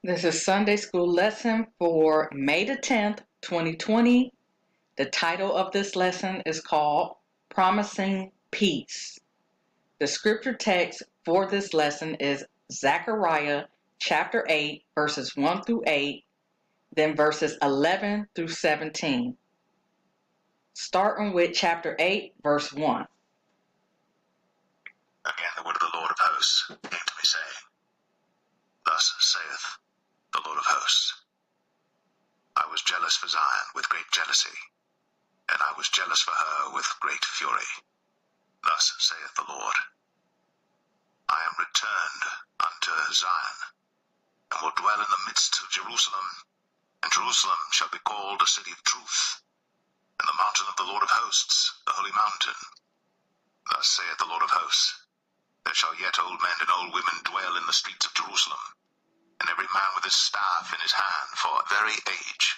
This is Sunday School lesson for May the 10th, 2020. The title of this lesson is called Promising Peace. The scripture text for this lesson is Zechariah chapter 8, verses 1 through 8, then verses 11 through 17. Starting with chapter 8, verse 1. Again the word of the Lord of hosts came to me, saying, Thus saith the Lord of hosts, I was jealous for Zion with great jealousy, and I was jealous for her with great fury. Thus saith the Lord, I am returned unto Zion, and will dwell in the midst of Jerusalem, and Jerusalem shall be called a city of truth, and the mountain of the Lord of hosts, the holy mountain. Thus saith the Lord of hosts, there shall yet old men and old women dwell in the streets of Jerusalem, and every man with his staff in his hand for very age,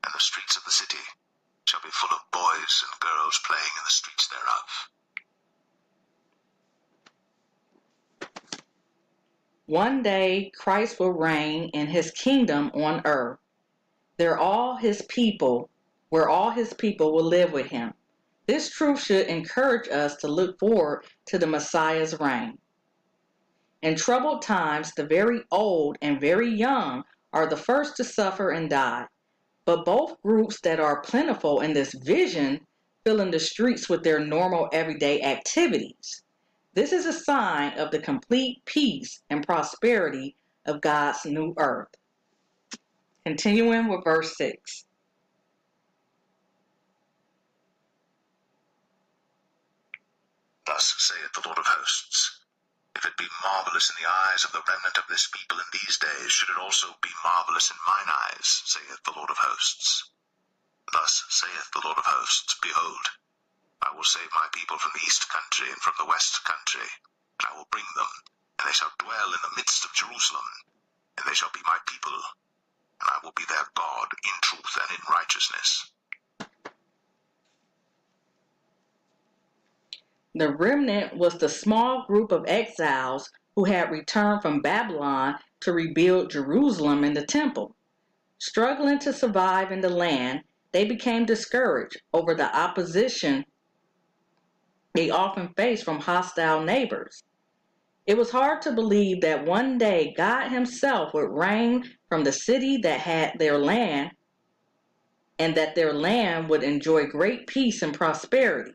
and the streets of the city shall be full of boys and girls playing in the streets thereof. One day Christ will reign in his kingdom on earth. Where all his people will live with him. This truth should encourage us to look forward to the Messiah's reign. In troubled times, the very old and very young are the first to suffer and die. But both groups that are plentiful in this vision fill in the streets with their normal everyday activities. This is a sign of the complete peace and prosperity of God's new earth. Continuing with verse 6. Thus saith the Lord of hosts, if it be marvelous in the eyes of the remnant of this people in these days, should it also be marvelous in mine eyes, saith the Lord of hosts. Thus saith the Lord of hosts, behold, I will save my people from the east country and from the west country, and I will bring them, and they shall dwell in the midst of Jerusalem, and they shall be my people, and I will be their God in truth and in righteousness. The remnant was the small group of exiles who had returned from Babylon to rebuild Jerusalem and the temple. Struggling to survive in the land, they became discouraged over the opposition they often faced from hostile neighbors. It was hard to believe that one day God Himself would reign from the city that had their land, and that their land would enjoy great peace and prosperity.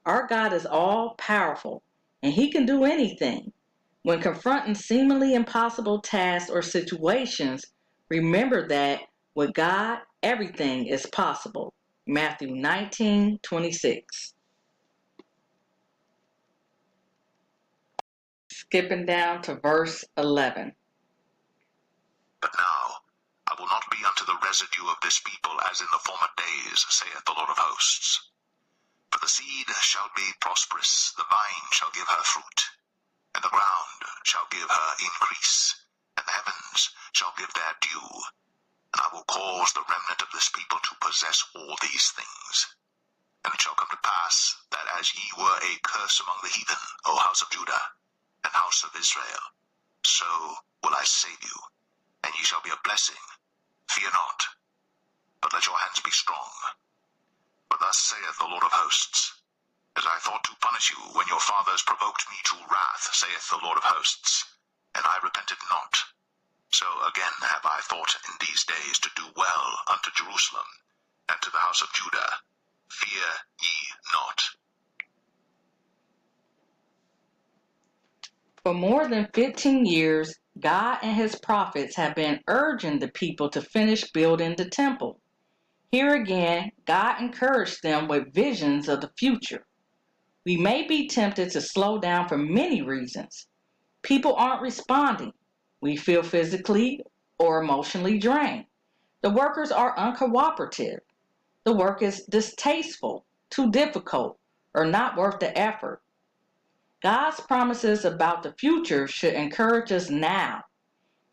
Our God is all powerful, and He can do anything. When confronting seemingly impossible tasks or situations, remember that with God, everything is possible. Matthew 19:26. Skipping down to verse 11. But now I will not be unto the residue of this people as in the former days, saith the Lord of hosts. For the seed shall be prosperous, the vine shall give her fruit, and the ground shall give her increase, and the heavens shall give their dew. And I will cause the remnant of this people to possess all these things. And it shall come to pass that as ye were a curse among the heathen, O house of Judah, and house of Israel, so will I save you, and ye shall be a blessing. Fear not, but let your hands be strong. For thus saith the Lord of hosts, as I thought to punish you when your fathers provoked me to wrath, saith the Lord of hosts, and I repented not. So again have I thought in these days to do well unto Jerusalem, and to the house of Judah. Fear ye not. For more than 15 years, God and His prophets have been urging the people to finish building the temple. Here again, God encouraged them with visions of the future. We may be tempted to slow down for many reasons. People aren't responding. We feel physically or emotionally drained. The workers are uncooperative. The work is distasteful, too difficult, or not worth the effort. God's promises about the future should encourage us now.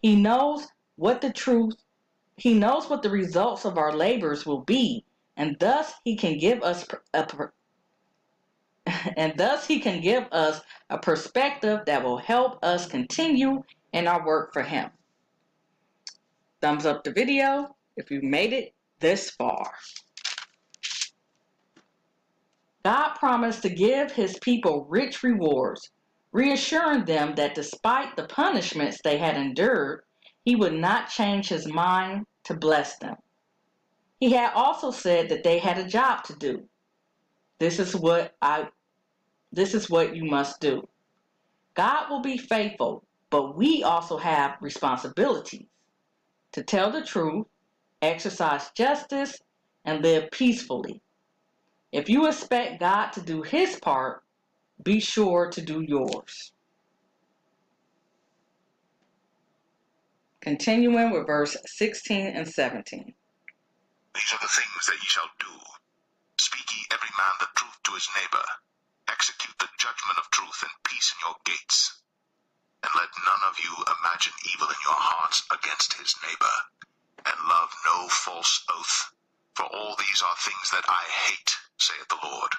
He knows what the results of our labors will be, and thus He can give us a perspective that will help us continue in our work for Him. Thumbs up the video if you made it this far. God promised to give his people rich rewards, reassuring them that despite the punishments they had endured, he would not change his mind to bless them. He had also said that they had a job to do. This is what you must do. God will be faithful, but we also have responsibilities to tell the truth, exercise justice, and live peacefully. If you expect God to do his part, be sure to do yours. Continuing with verse 16 and 17. These are the things that ye shall do. Speak ye every man the truth to his neighbor. Execute the judgment of truth and peace in your gates. And let none of you imagine evil in your hearts against his neighbor. And love no false oath. For all these are things that I hate, saith the Lord.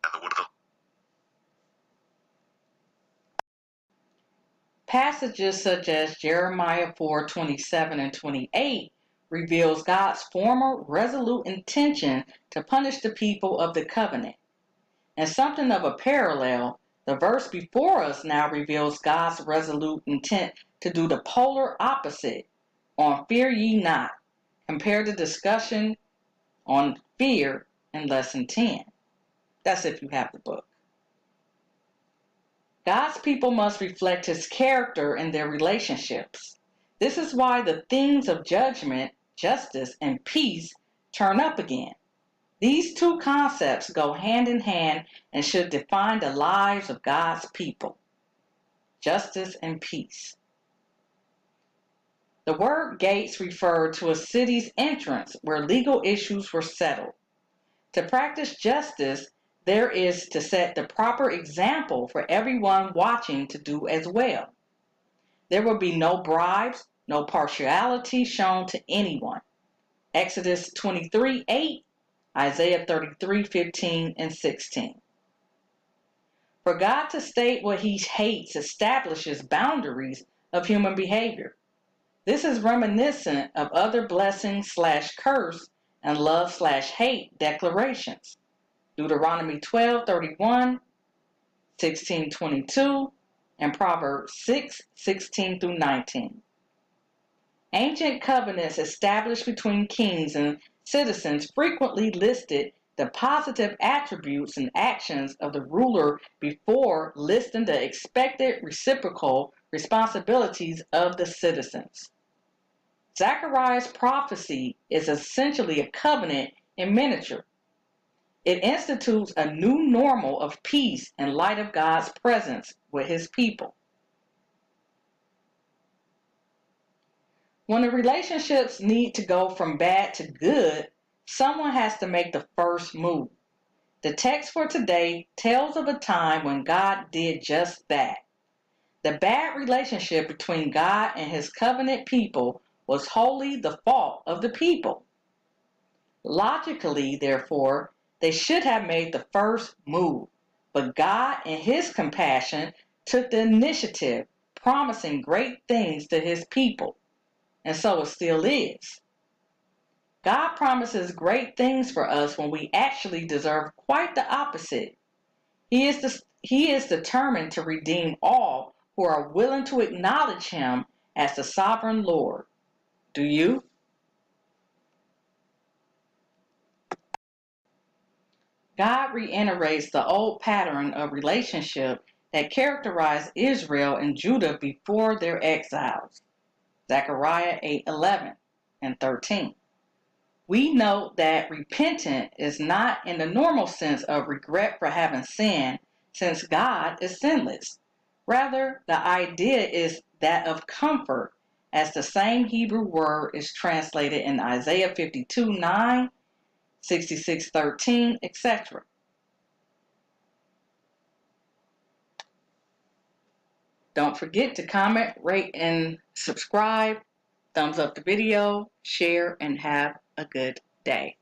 And the word of the Passages such as Jeremiah 4:27 and 28 reveals God's former resolute intention to punish the people of the covenant. And something of a parallel, the verse before us now reveals God's resolute intent to do the polar opposite on fear ye not. Compare the discussion on fear in lesson 10. That's if you have the book. God's people must reflect his character in their relationships. This is why the themes of judgment, justice, and peace turn up again. These two concepts go hand in hand and should define the lives of God's people. Justice and peace. The word gates referred to a city's entrance where legal issues were settled. To practice justice, there is to set the proper example for everyone watching to do as well. There will be no bribes, no partiality shown to anyone. Exodus 23:8, Isaiah 33:15 and 16. For God to state what he hates establishes boundaries of human behavior. This is reminiscent of other blessing/curse and love/hate declarations. Deuteronomy 12:31, 16:22, and Proverbs 6:16 through 19. Ancient covenants established between kings and citizens frequently listed the positive attributes and actions of the ruler before listing the expected reciprocal responsibilities of the citizens. Zechariah's prophecy is essentially a covenant in miniature. It institutes a new normal of peace in light of God's presence with his people. When the relationships need to go from bad to good, someone has to make the first move. The text for today tells of a time when God did just that. The bad relationship between God and his covenant people was wholly the fault of the people. Logically, therefore, they should have made the first move, but God in his compassion took the initiative, promising great things to his people. And so it still is. God promises great things for us when we actually deserve quite the opposite. He is determined to redeem all who are willing to acknowledge him as the sovereign Lord. Do you? God reiterates the old pattern of relationship that characterized Israel and Judah before their exiles. Zechariah 8:11 and 13. We note that repentant is not in the normal sense of regret for having sinned, since God is sinless. Rather, the idea is that of comfort, as the same Hebrew word is translated in Isaiah 52:9, 66:13, etc. Don't forget to comment, rate, and subscribe. Thumbs up the video, share, and have a good day.